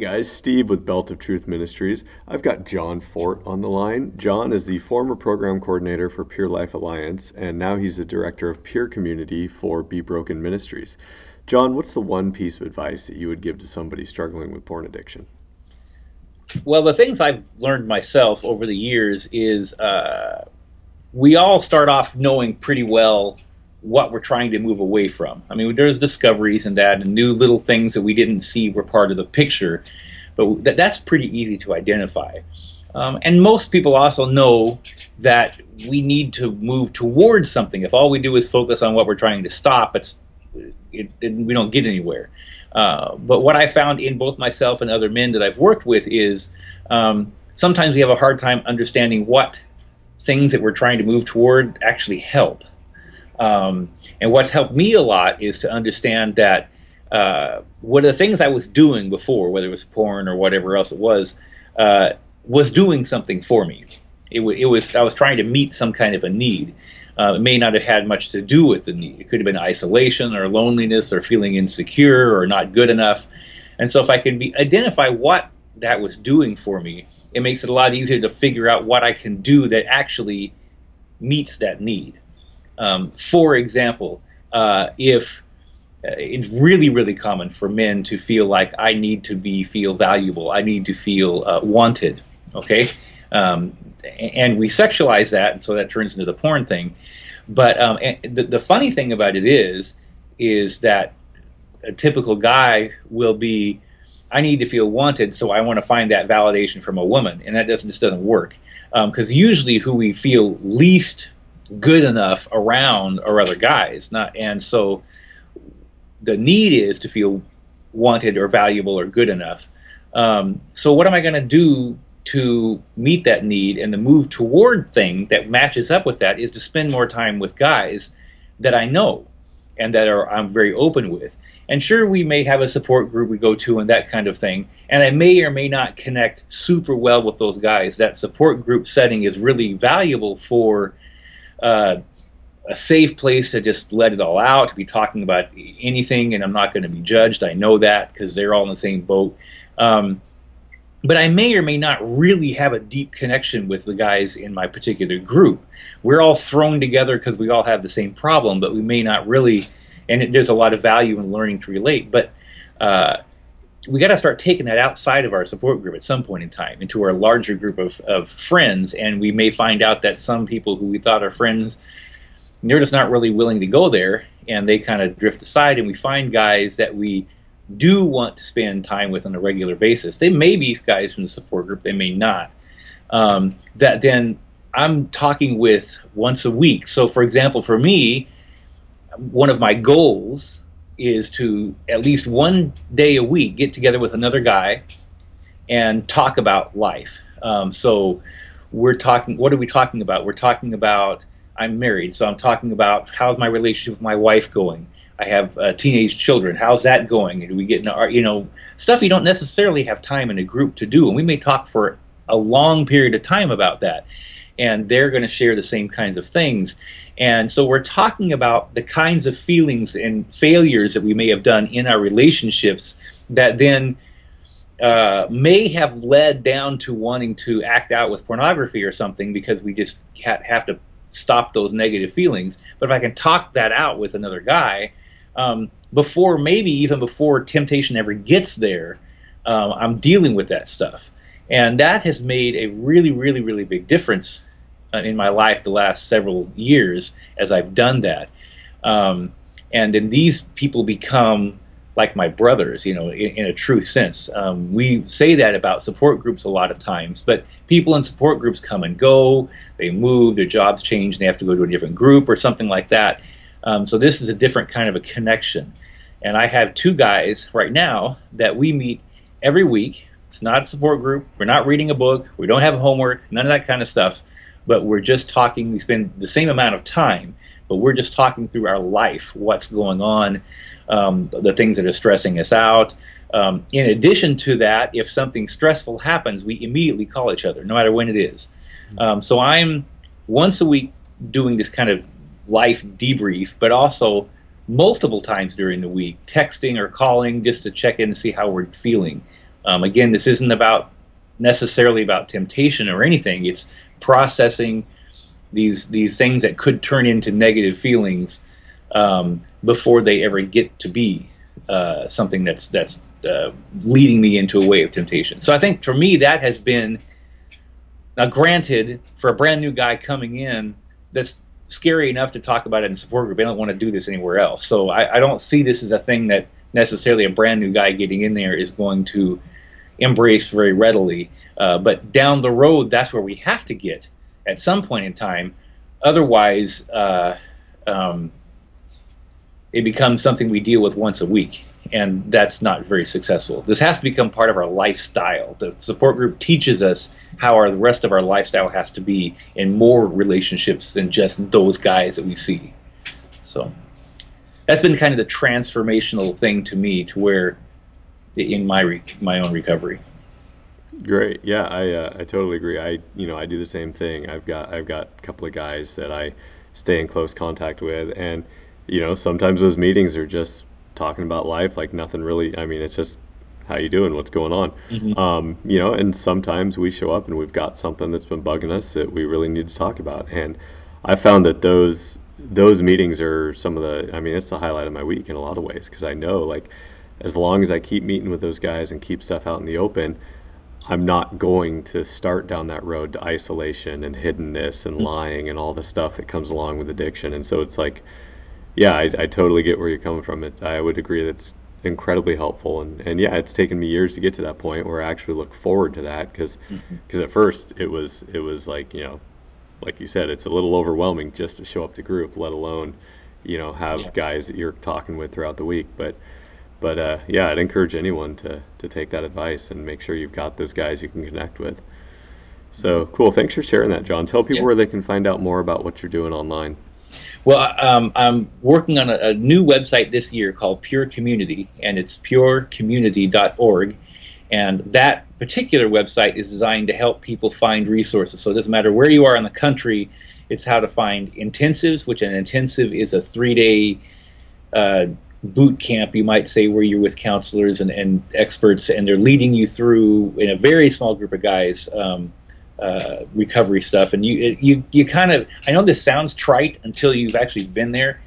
guys, Steve with Belt of Truth Ministries. I've got John Fort on the line. John is the former program coordinator for Peer Life Alliance, and now he's the director of peer community for Be Broken Ministries. John, what's the one piece of advice that you would give to somebody struggling with porn addiction? Well, the things I've learned myself over the years is we all start off knowing pretty well what we're trying to move away from. I mean, there's discoveries and that, and new little things that we didn't see were part of the picture, but that's pretty easy to identify. And most people also know that we need to move towards something. If all we do is focus on what we're trying to stop, we don't get anywhere. But what I found in both myself and other men that I've worked with is sometimes we have a hard time understanding what things that we're trying to move toward actually help. And what's helped me a lot is to understand that what the things I was doing before, whether it was porn or whatever else it was doing something for me. I was trying to meet some kind of a need. It may not have had much to do with the need. It could have been isolation or loneliness or feeling insecure or not good enough. And so if I can identify what that was doing for me, it makes it a lot easier to figure out what I can do that actually meets that need. For example, if it's really common for men to feel like I need to feel valuable, I need to feel wanted, okay? And we sexualize that, and so that turns into the porn thing. But the funny thing about it is that a typical guy will be, I need to feel wanted, so I want to find that validation from a woman, and that just doesn't work. Because usually who we feel least good enough around are other guys, and so the need is to feel wanted or valuable or good enough. So what am I going to do to meet that need? And the move toward thing that matches up with that is to spend more time with guys that I know and that I'm very open with. And sure, we may have a support group we go to and that kind of thing, and I may or may not connect super well with those guys. That support group setting is really valuable for a safe place to just let it all out, to be talking about anything, and I'm not going to be judged. I know that because they're all in the same boat. But I may or may not really have a deep connection with the guys in my particular group. We're all thrown together because we all have the same problem, but we may not really, and there's a lot of value in learning to relate, but we got to start taking that outside of our support group at some point in time, into our larger group of friends, and we may find out that some people who we thought are friends, they're just not really willing to go there, and they kind of drift aside, and we find guys that we do want to spend time with on a regular basis. They may be guys from the support group, they may not. That then I'm talking with once a week. So for example, for me, one of my goals is to at least one day a week get together with another guy and talk about life. So we're talking, what are we talking about? We're talking about, I'm married, so I'm talking about how's my relationship with my wife going. I have teenage children. How's that going? Do we get into stuff you don't necessarily have time in a group to do, and we may talk for a long period of time about that, and they're going to share the same kinds of things. And so we're talking about the kinds of feelings and failures that we may have done in our relationships that then may have led down to wanting to act out with pornography or something, because we just have to stop those negative feelings. But if I can talk that out with another guy, maybe even before temptation ever gets there, I'm dealing with that stuff. And that has made a really big difference in my life the last several years as I've done that. And then these people become like my brothers, in a true sense. We say that about support groups a lot of times, but people in support groups come and go, they move, their jobs change, and they have to go to a different group or something like that. So this is a different kind of a connection. And I have two guys right now that we meet every week. It's not a support group, we're not reading a book, we don't have homework, none of that kind of stuff, but we're just talking. We spend the same amount of time, but we're just talking through our life, what's going on, the things that are stressing us out. In addition to that, if something stressful happens, we immediately call each other, no matter when it is. So I'm once a week doing this kind of life debrief, but also multiple times during the week, texting or calling just to check in and see how we're feeling. Again, this isn't about necessarily about temptation or anything. It's processing these things that could turn into negative feelings before they ever get to be something that's leading me into a way of temptation. So I think for me that has been, now granted, for a brand new guy coming in, that's scary enough to talk about it in a support group. I don't want to do this anywhere else. So I don't see this as a thing that necessarily a brand new guy getting in there is going to embrace very readily. But down the road, that's where we have to get at some point in time. Otherwise, it becomes something we deal with once a week, and that's not very successful. This has to become part of our lifestyle. The support group teaches us how the rest of our lifestyle has to be in more relationships than just those guys that we see. So that's been kind of the transformational thing to me, to where in my own recovery. Great. Yeah, I totally agree. I do the same thing. I've got a couple of guys that I stay in close contact with, and sometimes those meetings are just talking about life, like nothing really. I mean, it's just, how you doing? What's going on? Mm-hmm. And sometimes we show up and we've got something that's been bugging us that we really need to talk about. And I found that those meetings are some of the, I mean, it's the highlight of my week in a lot of ways, because I know, like, as long as I keep meeting with those guys and keep stuff out in the open, I'm not going to start down that road to isolation and hiddenness and lying and all the stuff that comes along with addiction. And so it's like, yeah, I totally get where you're coming from. I would agree that's incredibly helpful. And yeah, it's taken me years to get to that point where I actually look forward to that, because at first it was like, like you said, it's a little overwhelming just to show up to group, let alone, have guys that you're talking with throughout the week. But yeah, I'd encourage anyone to take that advice and make sure you've got those guys you can connect with. So cool. Thanks for sharing that, John. Tell people where they can find out more about what you're doing online. Well, I'm working on a new website this year called Pure Community, and it's purecommunity.org. And that particular website is designed to help people find resources. So it doesn't matter where you are in the country, it's how to find intensives, which an intensive is a 3-day boot camp, you might say, where you're with counselors and experts, and they're leading you through, in a very small group of guys, recovery stuff. And you kind of, I know this sounds trite until you've actually been there,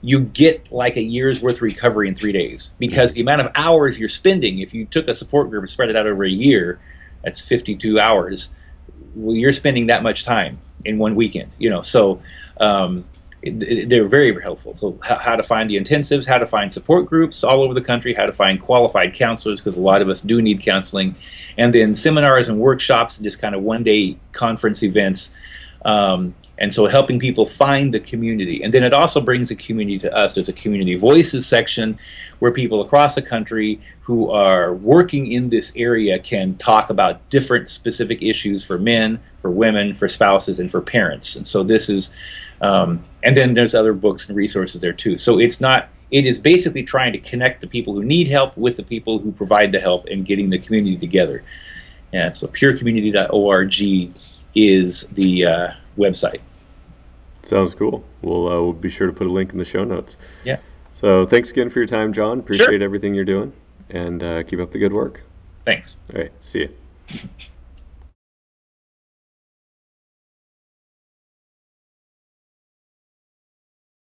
you get like a year's worth of recovery in 3 days, because the amount of hours you're spending, if you took a support group and spread it out over a year, that's 52 hours. Well, you're spending that much time in one weekend, so they're very, very helpful. So how to find the intensives, how to find support groups all over the country, how to find qualified counselors, because a lot of us do need counseling, and then seminars and workshops and just kind of one-day conference events. And so helping people find the community. And then it also brings a community to us. There's a community voices section where people across the country who are working in this area can talk about different specific issues for men, for women, for spouses, and for parents. And so this is, and then there's other books and resources there too. So it is basically trying to connect the people who need help with the people who provide the help, and getting the community together. And so purecommunity.org is the website. Sounds cool. We'll be sure to put a link in the show notes. Yeah. So thanks again for your time, John. Appreciate everything you're doing, and keep up the good work. Thanks. All right. See you.